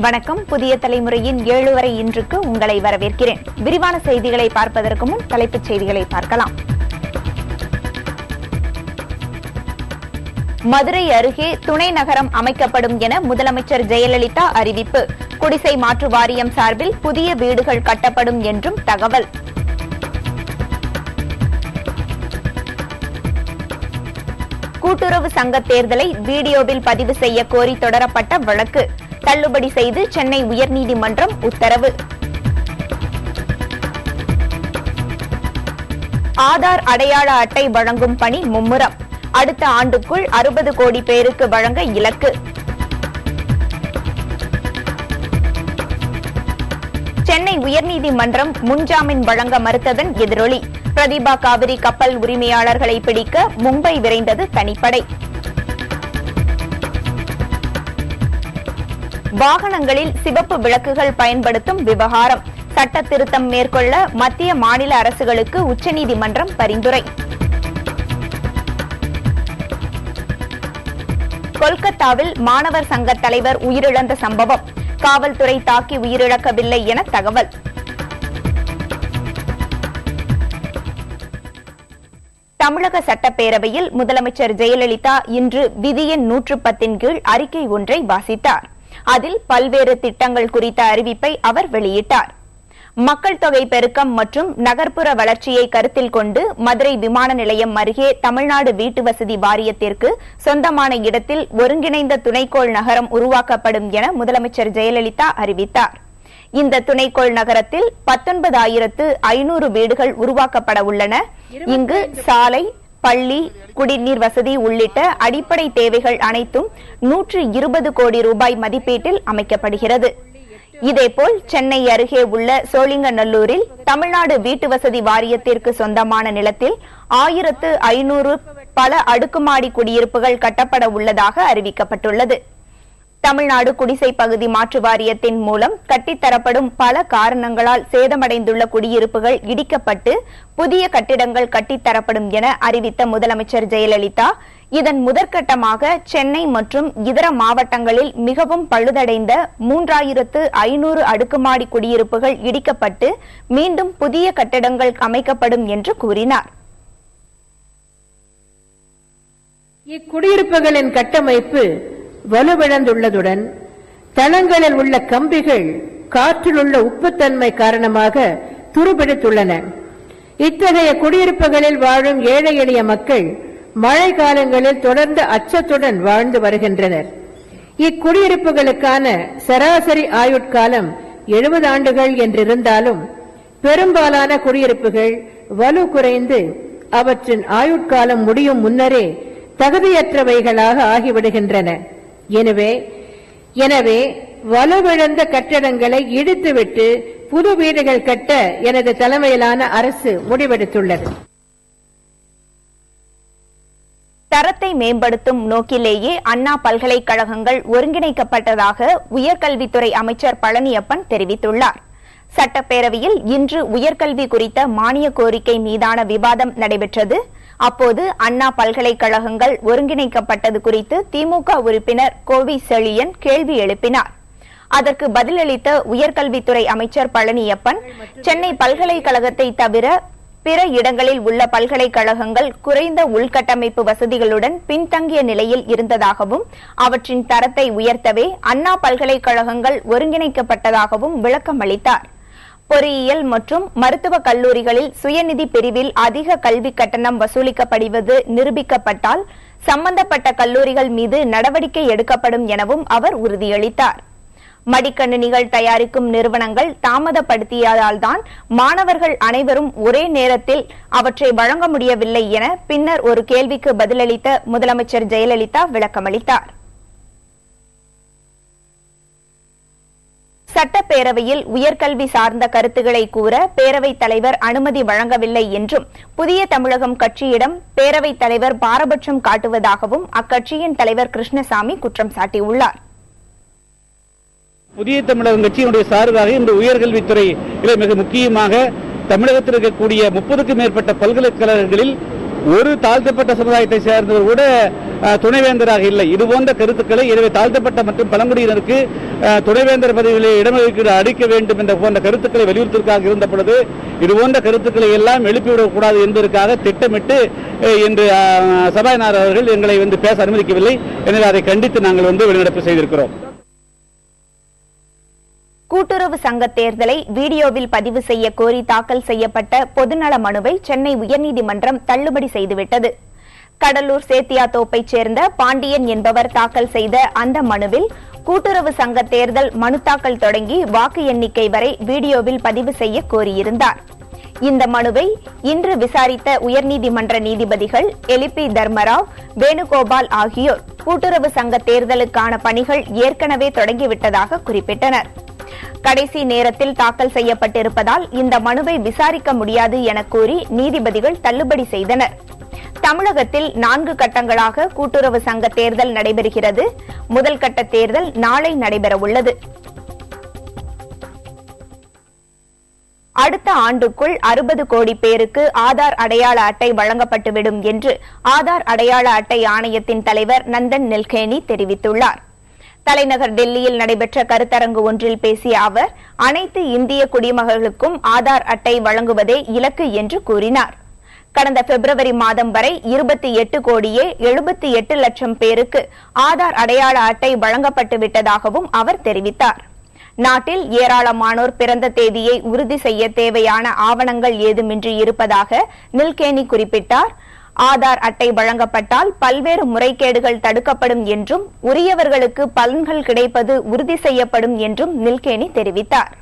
வணக்கம். புதிய தலைமுறையின் 7 வரை இன்றுக்கு உங்களை வரவேற்கிறேன். விரிவான செய்திகளை பார்ப்பதற்கு முன் தலைப்புச் செய்திகளை பார்க்கலாம். மதுரை அருகே துணை நகரம் அமைக்கப்படும் என முதலமைச்சர் ஜெயலலிதா அறிவிப்பு. குடிசை மாற்று வாரியம் சார்பில் புதிய வீடுகள் கட்டப்படும் என்றும் தகவல். கூட்டுறவு சங்க தேர்தலை வீடியோவில் பதிவு செய்ய கோரி தொடரப்பட்ட வழக்கு தள்ளுபடி செய்து சென்னை உயர்நீதிமன்றம் உத்தரவு. ஆதார் அடையாள அட்டை வழங்கும் பணி மும்முரம். அடுத்த ஆண்டுக்குள் 60 கோடி பேருக்கு வழங்க இலக்கு. சென்னை உயர்நீதிமன்றம் முன்ஜாமீன் வழங்க மறுத்ததன் எதிரொலி. பிரதிபா காவிரி கப்பல் உரிமையாளர்களை பிடிக்க மும்பை விரைந்தது தனிப்படை. வாகனங்களில் சிவப்பு விளக்குகள் பயன்படுத்தும் விவகாரம். சட்ட திருத்தம் மேற்கொள்ள மத்திய மாநில அரசுகளுக்கு உச்சநீதிமன்றம் பரிந்துரை. கொல்கத்தாவில் மாணவர் சங்க தலைவர் உயிரிழந்த சம்பவம். காவல்துறை தாக்கி உயிரிழக்கவில்லை என தகவல். தமிழக சட்டப்பேரவையில் முதலமைச்சர் ஜெயலலிதா இன்று விதியின் 110 கீழ் அறிக்கை ஒன்றை வாசித்தார். அதில் பல்வேறு திட்டங்கள் குறித்த அறிவிப்பை அவர் வெளியிட்டார். மக்கள் தொகை பெருக்கம் மற்றும் நகர்ப்புற வளர்ச்சியை கருத்தில் கொண்டு மதுரை விமான நிலையம் அருகே தமிழ்நாடு வீட்டு வசதி வாரியத்திற்கு சொந்தமான இடத்தில் ஒருங்கிணைந்த துணைக்கோள் நகரம் உருவாக்கப்படும் என முதலமைச்சர் ஜெயலலிதா அறிவித்தார். இந்த துணைக்கோள் நகரத்தில் 19,500 வீடுகள் உருவாக்கப்பட உள்ளன. இங்கு சாலை, பள்ளி, குடிநீர் வசதி உள்ளிட்ட அடிப்படை தேவைகள் அனைத்தும் 120 கோடி ரூபாய் மதிப்பீட்டில் அமைக்கப்படுகிறது. இதேபோல் சென்னை அருகே உள்ள சோழிங்கநல்லூரில் தமிழ்நாடு வீட்டு வசதி வாரியத்திற்கு சொந்தமான நிலத்தில் 1,500 பல அடுக்குமாடி குடியிருப்புகள் கட்டப்பட உள்ளதாக அறிவிக்கப்பட்டுள்ளது. தமிழ்நாடு குடிசை பகுதி மாற்று வாரியத்தின் மூலம் கட்டித்தரப்படும் பல காரணங்களால் சேதமடைந்துள்ள குடியிருப்புகள் இடிக்கப்பட்டு புதிய கட்டிடங்கள் கட்டித்தரப்படும் என அறிவித்த முதலமைச்சர் ஜெயலலிதா, இதன் முதற்கட்டமாக சென்னை மற்றும் இதர மாவட்டங்களில் மிகவும் பழுதடைந்த 3,500 அடுக்குமாடி குடியிருப்புகள் இடிக்கப்பட்டு மீண்டும் புதிய கட்டிடங்கள் அமைக்கப்படும் என்று கூறினார். இக்குடியிருப்புகளின் கட்டமைப்பு வலுவிழந்துள்ளதுடன் தளங்களில் உள்ள கம்பிகள் காற்றில் உள்ள உப்புத்தன்மை காரணமாக துருபிடித்துள்ளன. இத்தகைய குடியிருப்புகளில் வாழும் ஏழை எளிய மக்கள் மழை காலங்களில் தொடர்ந்து அச்சத்துடன் வாழ்ந்து வருகின்றனர். இக்குடியிருப்புகளுக்கான சராசரி ஆயுட்காலம் 70 ஆண்டுகள் என்றிருந்தாலும் பெரும்பாலான குடியிருப்புகள் வலு குறைந்து அவற்றின் ஆயுட்காலம் முடியும் முன்னரே தகுதியற்றவைகளாக ஆகிவிடுகின்றன. எனவே வலுவிழந்த கட்டடங்களை இடித்துவிட்டு புது வீடுகள் கட்ட எனது தலைமையிலான அரசு முடிவெடுத்துள்ளது. தரத்தை மேம்படுத்தும் நோக்கிலேயே அண்ணா பல்கலைக்கழகங்கள் ஒருங்கிணைக்கப்பட்டதாக உயர்கல்வித்துறை அமைச்சர் பழனியப்பன் தெரிவித்துள்ளார். சட்டப்பேரவையில் இன்று உயர்கல்வி குறித்த மானிய கோரிக்கை மீதான விவாதம் நடைபெற்றது. அப்போது அண்ணா பல்கலைக்கழகங்கள் ஒருங்கிணைக்கப்பட்டது குறித்து திமுக உறுப்பினர் கோவி செழியன் கேள்வி எழுப்பினார். அதற்கு பதிலளித்த உயர்கல்வித்துறை அமைச்சர் பழனியப்பன், சென்னை பல்கலைக்கழகத்தை தவிர பிற இடங்களில் உள்ள பல்கலைக்கழகங்கள் குறைந்த உள்கட்டமைப்பு வசதிகளுடன் பின்தங்கிய நிலையில் இருந்ததாகவும் அவற்றின் தரத்தை உயர்த்தவே அண்ணா பல்கலைக்கழகங்கள் ஒருங்கிணைக்கப்பட்டதாகவும் விளக்கம் அளித்தார். பொறியியல் மற்றும் மருத்துவக் கல்லூரிகளில் சுயநிதி பிரிவில் அதிக கல்வி கட்டணம் வசூலிக்கப்படுவது நிரூபிக்கப்பட்டால் சம்பந்தப்பட்ட கல்லூரிகள் மீது நடவடிக்கை எடுக்கப்படும் எனவும் அவர் உறுதியளித்தார். மடிக்கணினிகள் தயாரிக்கும் நிறுவனங்கள் தாமதப்படுத்தியதால்தான் மாணவர்கள் அனைவரும் ஒரே நேரத்தில் அவற்றை வழங்க முடியவில்லை என பின்னர் ஒரு கேள்விக்கு பதிலளித்த முதலமைச்சர் ஜெயலலிதா விளக்கமளித்தார். சட்டப்பேரவையில் உயர்கல்வி சார்ந்த கருத்துக்களை கூற பேரவைத் தலைவர் அனுமதி வழங்கவில்லை என்றும் புதிய தமிழகம் கட்சியிடம் பேரவைத் தலைவர் பாரபட்சம் காட்டுவதாகவும் அக்கட்சியின் தலைவர் கிருஷ்ணசாமி குற்றம் சாட்டியுள்ளார். புதிய தமிழகம் கட்சியினுடைய சார்பாக இந்த உயர்கல்வித்துறை மிக முக்கியமாக தமிழகத்தில் இருக்கக்கூடிய 30க்கும் மேற்பட்ட பல்கலைக்கழகங்களில் ஒரு தாழ்த்தப்பட்ட சமுதாயத்தை சேர்ந்தவர் கூட துணைவேந்தராக இல்லை. இதுபோன்ற கருத்துக்களை எனவே தாழ்த்தப்பட்ட மற்றும் பழங்குடியினருக்கு துணைவேந்தர் பதவிகளை இடஒதுக்கீடு அளிக்க வேண்டும் என்ற போன்ற கருத்துக்களை வலியுறுத்திற்காக இருந்த பொழுது இதுபோன்ற கருத்துக்களை எல்லாம் எழுப்பிவிடக்கூடாது என்பதற்காக திட்டமிட்டு இன்று சபாநாயகர் அவர்கள் எங்களை பேச அனுமதிக்கவில்லை. எனவே அதை கண்டித்து நாங்கள் வெளிநடப்பு செய்திருக்கிறோம். கூட்டுறவு சங்க தேர்தலை வீடியோவில் பதிவு செய்ய கோரி தாக்கல் செய்யப்பட்ட பொதுநல மனுவை சென்னை உயர்நீதிமன்றம் தள்ளுபடி செய்துவிட்டது. கடலூர் சேத்தியாத்தோப்பைச் சேர்ந்த பாண்டியன் என்பவர் தாக்கல் செய்த அந்த மனுவில் கூட்டுறவு சங்க தேர்தல் மனு தாக்கல் தொடங்கி வாக்கு எண்ணிக்கை வரை வீடியோவில் பதிவு செய்ய கோரியிருந்தார். இந்த மனுவை இன்று விசாரித்த உயர்நீதிமன்ற நீதிபதிகள் எலிபி தர்மராவ், வேணுகோபால் ஆகியோர் கூட்டுறவு சங்க தேர்தலுக்கான பணிகள் ஏற்கனவே தொடங்கிவிட்டதாக குறிப்பிட்டனர். கடைசி நேரத்தில் தாக்கல் செய்யப்பட்டிருப்பதால் இந்த மனுவை விசாரிக்க முடியாது என கூறி நீதிபதிகள் தள்ளுபடி செய்தனர். தமிழகத்தில் 4 கட்டங்களாக கூட்டுறவு சங்க தேர்தல் நடைபெறுகிறது. முதல் கட்ட தேர்தல் நாளை நடைபெறவுள்ளது. அடுத்த ஆண்டுக்குள் 60 கோடி பேருக்கு ஆதார் அடையாள அட்டை வழங்கப்பட்டுவிடும் என்று ஆதார் அடையாள அட்டை ஆணையத்தின் தலைவர் நந்தன் நில்கேனி தெரிவித்துள்ளார். தலைநகர் டெல்லியில் நடைபெற்ற கருத்தரங்கு ஒன்றில் பேசிய அவர் அனைத்து இந்திய குடிமகர்களுக்கும் ஆதார் அட்டை வழங்குவதே இலக்கு என்று கூறினார். கடந்த பிப்ரவரி மாதம் வரை 28 கோடியே 78 லட்சம் பேருக்கு ஆதார் அடையாள அட்டை வழங்கப்பட்டு விட்டதாகவும் அவர் தெரிவித்தார். நாட்டில் ஏராளமானோர் பிறந்த தேதியை உறுதி செய்ய தேவையான ஆவணங்கள் ஏதுமின்றி இருப்பதாக நில்கேனி குறிப்பிட்டார். ஆதார் அட்டை வழங்கப்பட்டால் பல்வேறு முறைகேடுகள் தடுக்கப்படும் என்றும் உரியவர்களுக்கு பலன்கள் கிடைப்பது உறுதி செய்யப்படும் என்றும் நில்கேனி தெரிவித்தார்.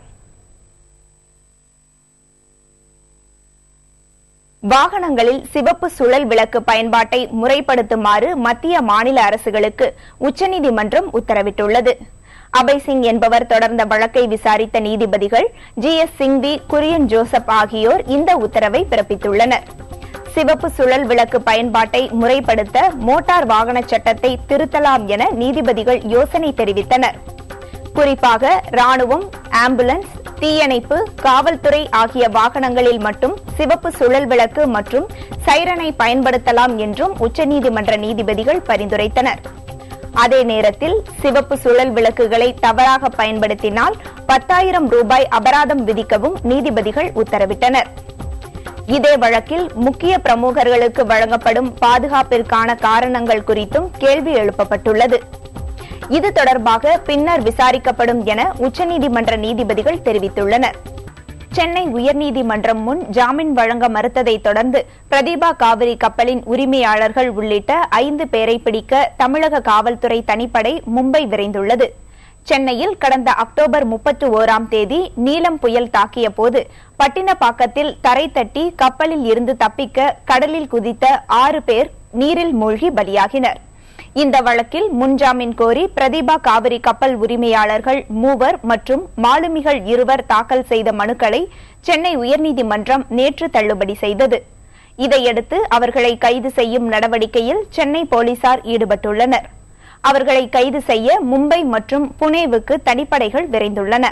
வாகனங்களில் சிவப்பு சுழல் விளக்கு பயன்பாட்டை முறைப்படுத்துமாறு மத்திய மாநில அரசுகளுக்கு உச்சநீதிமன்றம் உத்தரவிட்டுள்ளது. அபய் சிங் என்பவர் தொடர்ந்த வழக்கை விசாரித்த நீதிபதிகள் GS சிங்வி, குரியன் ஜோசப் ஆகியோர் இந்த உத்தரவை பிறப்பித்துள்ளனர். சிவப்பு சுழல் விளக்கு பயன்பாட்டை முறைப்படுத்த மோட்டார் வாகன சட்டத்தை திருத்தலாம் என நீதிபதிகள் யோசனை தெரிவித்தனர். குறிப்பாக ராணுவம், ஆம்புலன்ஸ், தீயணைப்பு, காவல்துறை ஆகிய வாகனங்களில் மட்டும் சிவப்பு சுழல் விளக்கு மற்றும் சைரனை பயன்படுத்தலாம் என்றும் உச்சநீதிமன்ற நீதிபதிகள் பரிந்துரைத்தனர். அதே நேரத்தில் சிவப்பு சுழல் விளக்குகளை தவறாக பயன்படுத்தினால் 10,000 ரூபாய் அபராதம் விதிக்கவும் நீதிபதிகள் உத்தரவிட்டனர். இதே வழக்கில் முக்கிய பிரமுகர்களுக்கு வழங்கப்படும் பாதுகாப்பிற்கான காரணங்கள் குறித்தும் கேள்வி எழுப்பப்பட்டுள்ளது. இது தொடர்பாக பின்னர் விசாரிக்கப்படும் என உச்சநீதிமன்ற நீதிபதிகள் தெரிவித்துள்ளனர். சென்னை உயர்நீதிமன்றம் முன் ஜாமீன் வழங்க மறுத்ததை தொடர்ந்து பிரதீபா காவிரி கப்பலின் உரிமையாளர்கள் உள்ளிட்ட 5 பேரை பிடிக்க தமிழக காவல்துறை தனிப்படை மும்பை விரைந்துள்ளது. சென்னையில் கடந்த அக்டோபர் 31ஆம் தேதி நீலம் புயல் தாக்கிய போது பட்டினப்பாக்கத்தில் தரை தட்டி கப்பலில் இருந்து தப்பிக்க கடலில் குதித்த 6 பேர் நீரில் மூழ்கி பலியாகினர். இந்த வழக்கில் முன்ஜாமீன் கோரி பிரதீபா காவிரி கப்பல் உரிமையாளர்கள் 3 மற்றும் மாலுமிகள் 2 தாக்கல் செய்த மனுக்களை சென்னை உயர்நீதிமன்றம் நேற்று தள்ளுபடி செய்தது. இதையடுத்து அவர்களை கைது செய்யும் நடவடிக்கையில் சென்னை போலீசார் ஈடுபட்டுள்ளனர். அவர்களை கைது செய்ய மும்பை மற்றும் புனேவுக்கு தனிப்படைகள் விரைந்துள்ளன.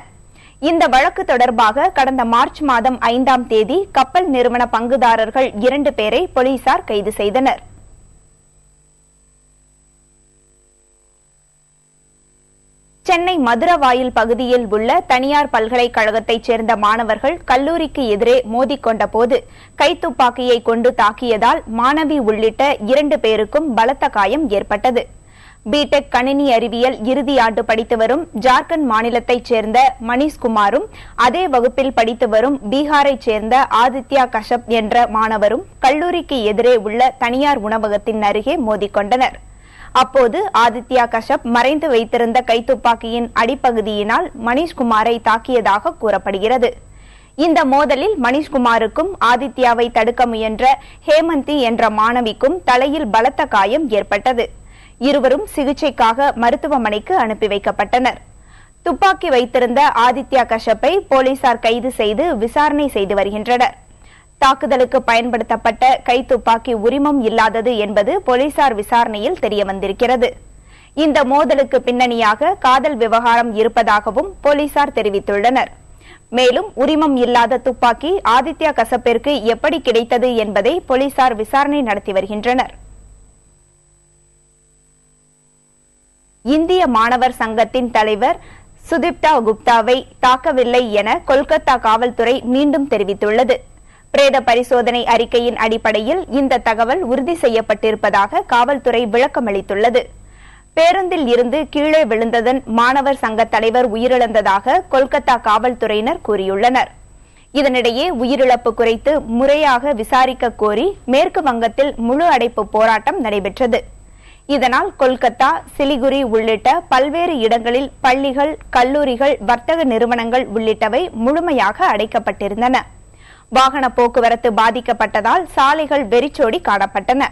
இந்த வழக்கு தொடர்பாக கடந்த மார்ச் மாதம் 5ஆம் தேதி கப்பல் நிறுவன பங்குதாரர்கள் 2 பேரை போலீசார் கைது செய்தனர். சென்னை மதுரவாயில் பகுதியில் உள்ள தனியார் பல்கலைக்கழகத்தைச் சேர்ந்த மாணவர்கள் கல்லூரிக்கு எதிரே மோதிக்கொண்ட போது கைத்துப்பாக்கியை கொண்டு தாக்கியதால் மாணவி உள்ளிட்ட 2 பேருக்கும் பலத்த காயம் ஏற்பட்டது. பிடெக் கணினி அறிவியல் இறுதி ஆண்டு படித்து வரும் ஜார்க்கண்ட் மாநிலத்தைச் சேர்ந்த மணிஷ்குமாரும் அதே வகுப்பில் படித்து வரும் பீகாரைச் சேர்ந்த ஆதித்யா கஷப் என்ற மாணவரும் கல்லூரிக்கு எதிரே உள்ள தனியார் உணவகத்தின் அருகே மோதிக்கொண்டனர். அப்போது ஆதித்யா கஷப் மறைந்து வைத்திருந்த கைத்துப்பாக்கியின் அடிப்பகுதியினால் மணிஷ்குமாரை தாக்கியதாக கூறப்படுகிறது. இந்த மோதலில் மணிஷ்குமாருக்கும் ஆதித்யாவை தடுக்க முயன்ற ஹேமந்தி என்ற மாணவிக்கும் தலையில் பலத்த காயம் ஏற்பட்டது. இருவரும் சிகிச்சைக்காக மருத்துவமனைக்கு அனுப்பி வைக்கப்பட்டனர். துப்பாக்கி வைத்திருந்த ஆதித்யா கஷப்பை போலீசார் கைது செய்து விசாரணை செய்து வருகின்றனர். தாக்குதலுக்கு பயன்படுத்தப்பட்ட கைத்துப்பாக்கி உரிமம் இல்லாதது என்பது போலீசார் விசாரணையில் தெரியவந்திருக்கிறது. இந்த மோதலுக்கு பின்னணியாக காதல் விவகாரம் இருப்பதாகவும் போலீசார் தெரிவித்துள்ளனர். மேலும் உரிமம் இல்லாத துப்பாக்கி ஆதித்யா கசப்பிற்கு எப்படி கிடைத்தது என்பதை போலீசார் விசாரணை நடத்தி வருகின்றனர். இந்திய மாணவர் சங்கத்தின் தலைவர் சுதீப்தா குப்தாவை தாக்கவில்லை என கொல்கத்தா காவல்துறை மீண்டும் தெரிவித்துள்ளது. பிரேத பரிசோதனை அறிக்கையின் அடிப்படையில் இந்த தகவல் உறுதி செய்யப்பட்டிருப்பதாக காவல்துறை விளக்கமளித்துள்ளது. பேருந்தில் இருந்து கீழே விழுந்ததன் மாணவர் சங்க தலைவர் உயிரிழந்ததாக கொல்கத்தா காவல்துறையினர் கூறியுள்ளனர். இதனிடையே உயிரிழப்பு குறித்து முறையாக விசாரிக்க கோரி மேற்கு வங்கத்தில் முழு அடைப்பு போராட்டம் நடைபெற்றது. இதனால் கொல்கத்தா, சிலிகுரி உள்ளிட்ட பல்வேறு இடங்களில் பள்ளிகள், கல்லூரிகள், வர்த்தக நிறுவனங்கள் உள்ளிட்டவை முழுமையாக அடைக்கப்பட்டிருந்தன. வாகன போக்குவரத்து பாதிக்கப்பட்டதால் சாலைகள் வெறிச்சோடி காணப்பட்டன.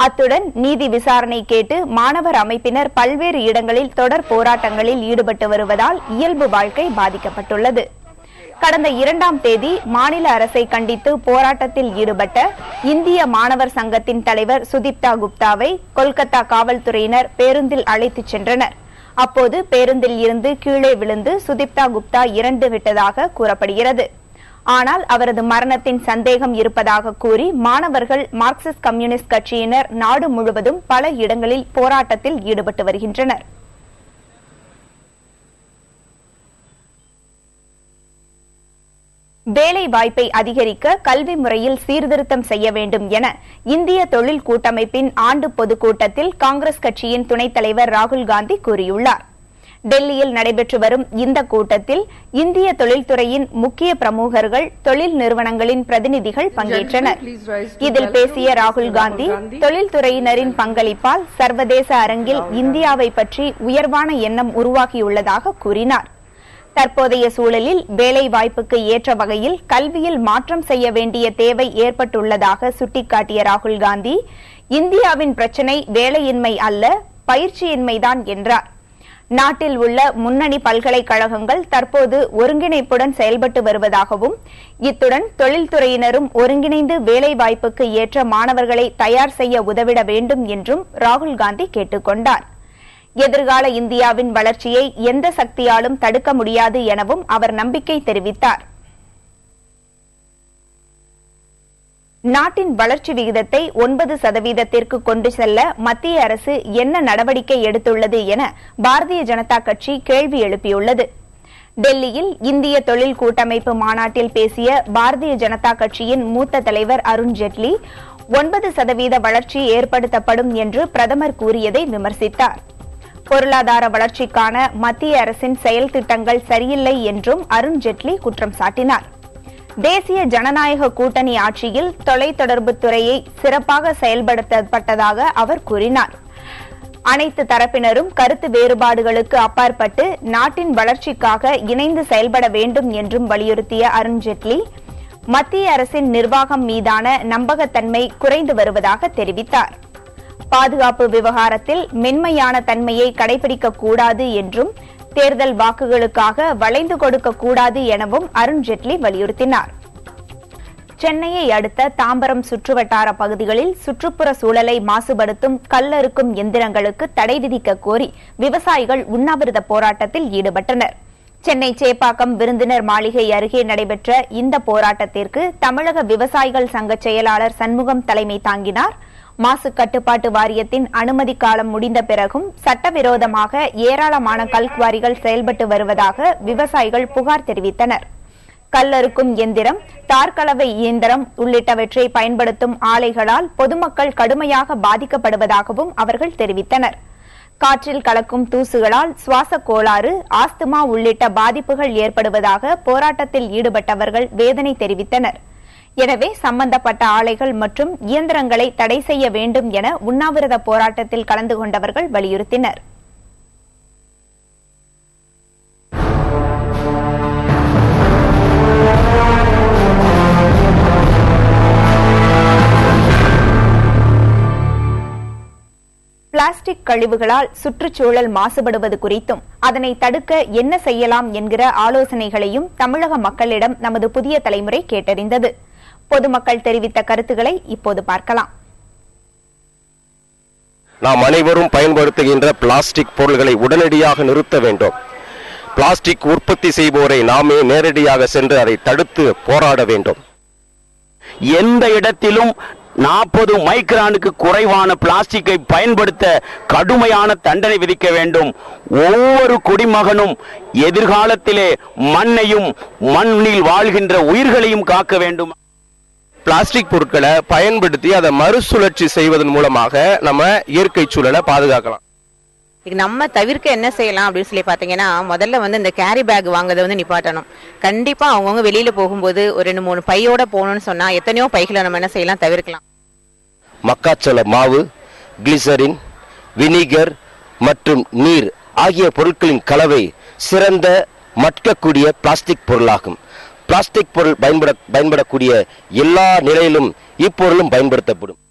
அத்துடன் நீதி விசாரணை கேட்டு மாணவர் அமைப்பினர் பல்வேறு இடங்களில் தொடர் போராட்டங்களில் ஈடுபட்டு வருவதால் இயல்பு வாழ்க்கை பாதிக்கப்பட்டுள்ளது. கடந்த 2ஆம் தேதி மாநில அரசை கண்டித்து போராட்டத்தில் ஈடுபட்ட இந்திய மாணவர் சங்கத்தின் தலைவர் சுதீப்தா குப்தாவை கொல்கத்தா காவல்துறையினர் பேருந்தில் அழைத்துச் சென்றனர். அப்போது பேருந்தில் இருந்து கீழே விழுந்து சுதீப்தா குப்தா இறந்து விட்டதாக கூறப்படுகிறது. ஆனால் அவரது மரணத்தின் சந்தேகம் இருப்பதாக கூறி மாணவர்கள், மார்க்சிஸ்ட் கம்யூனிஸ்ட் கட்சியினர் நாடு முழுவதும் பல இடங்களில் போராட்டத்தில் ஈடுபட்டு வருகின்றனர். வேலை வாய்ப்பை அதிகரிக்க கல்வி முறையில் சீர்திருத்தம் செய்ய வேண்டும் என இந்திய தொழில் கூட்டமைப்பின் ஆண்டு பொதுக்கூட்டத்தில் காங்கிரஸ் கட்சியின் துணைத் தலைவர் ராகுல் காந்தி கூறியுள்ளார். டெல்லியில் நடைபெற்று வரும் இந்த கூட்டத்தில் இந்திய தொழில்துறையின் முக்கிய பிரமுகர்கள், தொழில் நிறுவனங்களின் பிரதிநிதிகள் பங்கேற்றனர். இதில் பேசிய ராகுல் காந்தி, தொழில்துறையினரின் பங்களிப்பால் சர்வதேச அரங்கில் இந்தியாவை பற்றி உயர்வான எண்ணம் உருவாகியுள்ளதாக கூறினார். தற்போதைய சூழலில் வேலை வாய்ப்புக்கு ஏற்ற வகையில் கல்வியில் மாற்றம் செய்ய வேண்டிய தேவை ஏற்பட்டுள்ளதாக சுட்டிக்காட்டிய ராகுல் காந்தி, இந்தியாவின் பிரச்சினை வேலையின்மை அல்ல, பயிற்சியின்மைதான் என்றார். நாட்டில் உள்ள முன்னணி பல்கலைக்கழகங்கள் தற்போது ஒருங்கிணைப்புடன் செயல்பட்டு வருவதாகவும், இத்துடன் தொழில்துறையினரும் ஒருங்கிணைந்து வேலை வாய்ப்புக்கு ஏற்ற மாணவர்களை தயார் செய்ய உதவிட வேண்டும் என்றும் ராகுல் காந்தி கேட்டுக் கொண்டார். எதிர்கால இந்தியாவின் வளர்ச்சியை எந்த சக்தியாலும் தடுக்க முடியாது எனவும் அவர் நம்பிக்கை தெரிவித்தார். நாட்டின் வளர்ச்சி விகிதத்தை 9% கொண்டு செல்ல மத்திய அரசு என்ன நடவடிக்கை எடுத்துள்ளது என பாரதிய ஜனதா கட்சி கேள்வி எழுப்பியுள்ளது. டெல்லியில் இந்திய தொழில் கூட்டமைப்பு மாநாட்டில் பேசிய பாரதிய ஜனதா கட்சியின் மூத்த தலைவர் அருண் ஜேட்லி, 9% வளர்ச்சி ஏற்படுத்தப்படும் என்று பிரதமர் கூறியதை விமர்சித்தார். பொருளாதார வளர்ச்சிக்கான மத்திய அரசின் செயல் திட்டங்கள் சரியில்லை என்றும் அருண் ஜேட்லி குற்றம் சாட்டினார். தேசிய ஜனநாயக கூட்டணி ஆட்சியில் தொலைத்தொடர்புத் துறையை சிறப்பாக செயல்படுத்தப்பட்டதாக அவர் கூறினார். அனைத்து தரப்பினரும் கருத்து வேறுபாடுகளுக்கு அப்பாற்பட்டு நாட்டின் வளர்ச்சிக்காக இணைந்து செயல்பட வேண்டும் என்றும் வலியுறுத்திய அருண் ஜேட்லி, மத்திய அரசின் நிர்வாகம் மீதான நம்பகத்தன்மை குறைந்து வருவதாக தெரிவித்தார். பாதுகாப்பு விவகாரத்தில் மென்மையான தன்மையை கடைபிடிக்கக்கூடாது என்றும், தேர்தல் வாக்குகளுக்காக வளைந்து கொடுக்கக்கூடாது எனவும் அருண் ஜேட்லி வலியுறுத்தினார். சென்னையை அடுத்த தாம்பரம் சுற்றுவட்டார பகுதிகளில் சுற்றுப்புற சூழலை மாசுபடுத்தும் கல்லறுக்கும் எந்திரங்களுக்கு தடை விதிக்க கோரி விவசாயிகள் உண்ணாவிரத போராட்டத்தில் ஈடுபட்டனர். சென்னை சேப்பாக்கம் விருந்தினர் மாளிகை அருகே நடைபெற்ற இந்த போராட்டத்திற்கு தமிழக விவசாயிகள் சங்க செயலாளர் சண்முகம் தலைமை தாங்கினார். மாசு கட்டுப்பாட்டு வாரியத்தின் அனுமதி காலம் முடிந்த பிறகும் சட்டவிரோதமாக ஏராளமான கல்குவாரிகள் செயல்பட்டு வருவதாக விவசாயிகள் புகார் தெரிவித்தனர். கல்லறுக்கும் எந்திரம், தார்கலவை இயந்திரம் உள்ளிட்டவற்றை பயன்படுத்தும் ஆலைகளால் பொதுமக்கள் கடுமையாக பாதிக்கப்படுவதாகவும் அவர்கள் தெரிவித்தனர். காற்றில் கலக்கும் தூசுகளால் சுவாச கோளாறு, ஆஸ்துமா உள்ளிட்ட பாதிப்புகள் ஏற்படுவதாக போராட்டத்தில் ஈடுபட்டவர்கள் வேதனை தெரிவித்தனர். எனவே சம்பந்தப்பட்ட ஆலைகள் மற்றும் இயந்திரங்களை தடை செய்ய வேண்டும் என உண்ணாவிரத போராட்டத்தில் கலந்து கொண்டவர்கள் வலியுறுத்தினர். பிளாஸ்டிக் கழிவுகளால் சுற்றுச்சூழல் மாசுபடுவது குறித்தும் அதனை தடுக்க என்ன செய்யலாம் என்கிற ஆலோசனைகளையும் தமிழக மக்களிடம் நமது புதிய தலைமுறை கேட்டறிந்தது. பொதுமக்கள் தெரிவித்த கருத்துக்களை இப்போது பார்க்கலாம். நாம் அனைவரும் பயன்படுத்துகின்ற பிளாஸ்டிக் பொருள்களை உடனடியாக நிறுத்த வேண்டும். பிளாஸ்டிக் உற்பத்தி செய்வோரை நாமே நேரடியாக சென்று அதை தடுத்து போராட வேண்டும். எந்த இடத்திலும் 40 மைக்ரானுக்கு குறைவான பிளாஸ்டிக்கை பயன்படுத்த கடுமையான தண்டனை விதிக்க வேண்டும். ஒவ்வொரு குடிமகனும் எதிர்காலத்திலே மண்ணையும் மண்ணில் வாழ்கின்ற உயிர்களையும் காக்க வேண்டும். பிளாஸ்டிக் பொருட்களை பயன்படுத்தி அதை மறுசுழற்சி செய்வதன் மூலமாக நம்ம இயற்கை சூழலை பாதுகாக்கலாம். நம்ம தவிர்க்க என்ன செய்யலாம் அப்படின்னு சொல்லி பாத்தீங்கன்னா, முதல்ல இந்த கேரி பேக் வாங்குறதை நிப்பாட்டணும். கண்டிப்பா அவங்கவுங்க வெளியில போகும்போது ஒரு 2-3 பையோட போகணும்னு சொன்னா எத்தனையோ பைகளை நம்ம என்ன செய்யலாம், தவிர்க்கலாம். மக்காச்சோள மாவு, கிளிசரின், வினிகர் மற்றும் நீர் ஆகிய பொருட்களின் கலவை சிறந்த மட்கக்கூடிய பிளாஸ்டிக் பொருளாகும். பிளாஸ்டிக் பொருள் பயன்படக்கூடிய எல்லா நிலையிலும் இப்பொருளும் பயன்படுத்தப்படும்.